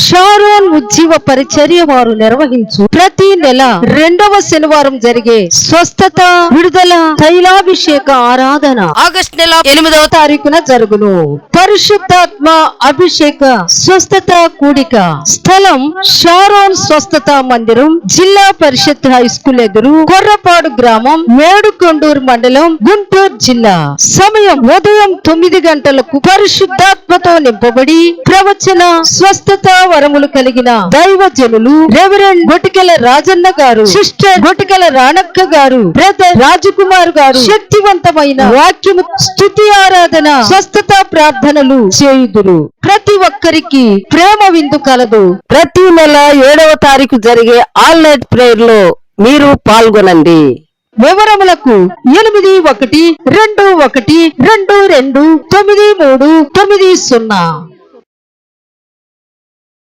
Sharon ఉజ్జీవ పరిచర్య వారు నిర్వహించు ప్రతి నెల 2వ శనివారం జరిగే స్వస్థత విడుదల తైలాభిషేక ఆరాధన ఆగస్టు నెల 8వ తారీఖున జరుగును. పరిశుద్ధాత్మ అభిషేక స్వస్థత కూడిక. స్థలం షారోన్ స్వస్థత మందిరం, జిల్లా పరిషత్ హై స్కూల్ ఎదురు, కొర్రపాడు గ్రామం, మేడుకొండూరు మండలం, గుంటూరు జిల్లా. సమయం ఉదయం 9 గంటలకు. పరిశుద్ధాత్మతో నింపబడి ప్రవచన స్వస్థత వరములు కలిగిన దైవజనులు రెవరెండ్ గొటికెల రాజన్న గారు, సిస్టర్ గొటికెల రాణక్క గారు, బ్రదర్ రాజకుమార్ గారు శక్తివంతమైన వాక్యము, స్తుతి ఆరాధన, స్వస్థత ప్రార్థనలు చేయుదురు. ప్రతి ఒక్కరికి ప్రేమ విందు కలదు. ప్రతి నెల 7వ తారీఖు జరిగే ఆల్ నైట్ ప్రేయర్ లో మీరు పాల్గొనండి. వివరములకు 8121229390.